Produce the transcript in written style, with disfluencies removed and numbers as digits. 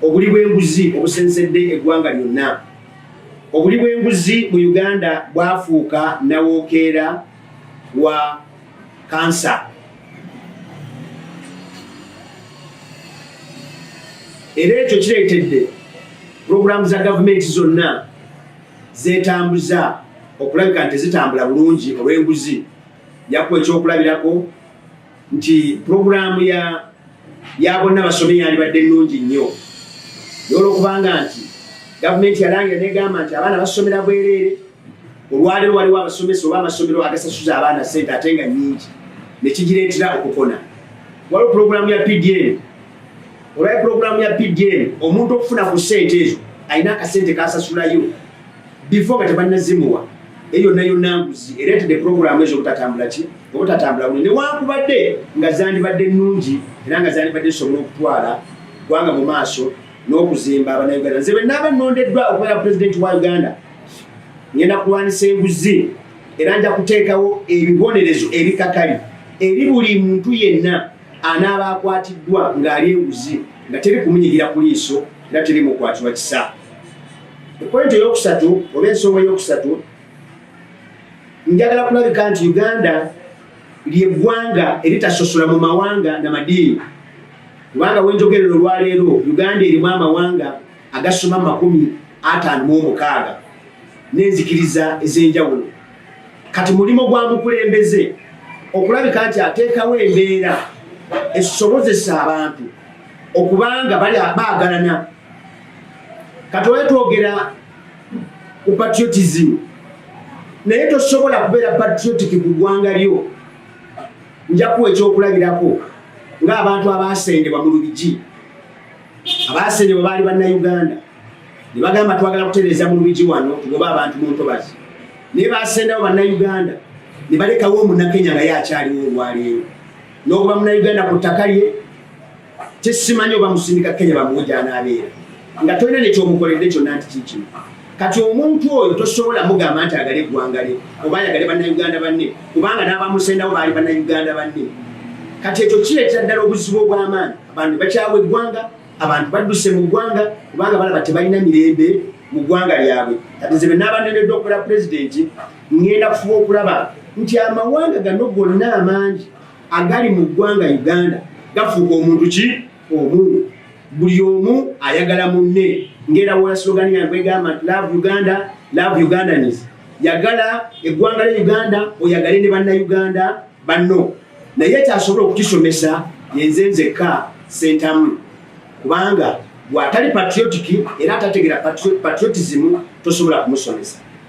obuli bw'enguzi obusensedde eggwanga lyonna. Obuli bw'enguzi mu Uganda bwafuuka nawookeera wa kansa. Era ekyo kireetedde pulogulaamu za gavumenti zonna zeetambuza okulabika nti zitambula bulungi olw'enguzi. Yakuwa ekyokulabirako nti pulogulaamu ya bonna basome yandibadde nnungi nnyo. Olw'okubanga nti gavumenti yalangira negamba nti abaana basomera bwereere, olwaleero waliwo abasomesa oba amasomero agasasuza abaana ssente ate nga nnyingi, ne kigireetera okukona. Waliwo pulogulaamu ya PDM. Olwaye pulogulaamu ya PDM omuntu okufuna ku ssente ezo alina akasente kasasulayo before nga tebannazimuwa. Eyo yonna yonna nguzi ereetedde pulogulaamu ezo obutatambula ki obutatambula bulungi, newankubadde nga zandibadde nnungi era nga zandibadde zisobola okutwala ggwanga mu maaso n'okuzimba Abannayuganda. Nze bwe naaba nnondeddwa okubeera pulezidenti wa Uganda ngenda kulwanisa enguzi era nja kuteekawo ebibonerezo ebikakali eri buli muntu yenna anaaba akwatiddwa ng'ali enguzi nga teri kumunyigira ku liiso era teri mukwatibwa kisa. Epointi ey'okusatu oba ensonga ey'okusatu, njagala kulabika nti Uganda ly'eggwanga eritasosola mu mawanga n'amadiini. Kubanga wenjogerero olwaleero Uganda erimu amawanga agasoma 56 n'enzikiriza ez'enjawulo. Kati mulimo gwa mukulembeze okulabika nti ateekawo embeera esobozesa abantu okubanga bali baagalana. Kati oyo twogera ku patriotism naye tosobola kubeera patriotic ku ggwanga lyo. Nja kuwa ekyokulabirako ng'abantu abaasendebwa mu Lubigi. Abaasendebwa baali Bannayuganda ne bagamba twagala kutereeza mu Lubigi wano tugoba abantu mu ntobazi, naye baasendawo Bannayuganda ne balekawo Omunnakenya nga ye akyaliwo olwaleero. N'okuba Munnayuganda ku ttaka lye kyesimanyi oba musindika Kenya bamuwe gy'anaabeera nga tolina nekyomukoledde kyonna nti kikino. Kati omuntu oyo tosobola mugamba nti agale eggwanga lye oba ayagale Bannayuganda banne kubanga n'abamusendawo baali Bannayuganda banne. Kati ekyo kireetera ddala obuzibu obw'amaanyi. Abantu bakyawa eggwanga, abantu badduse mu ggwanga kubanga balaba tebalina mirembe mu ggwanga lyabwe. Kati nze bwe naaba ndendeddwa okubeera pulezidenti ngenda kufuba okulaba nti amawanga gano gonna amangi agali mu ggwanga Uganda gafuuka omuntu ki omu. Buli omu ayagala munne. Ngenda wola slogan yange egamba nti love Uganda, love Ugandans. Yagala eggwanga lya Uganda oyagale ne Bannayuganda banno. Naye kyasobola okukisomesa yenze nzekka Sentamu kubanga bw'atali patriotic era atategeera patriotism tosobola kumusomesa.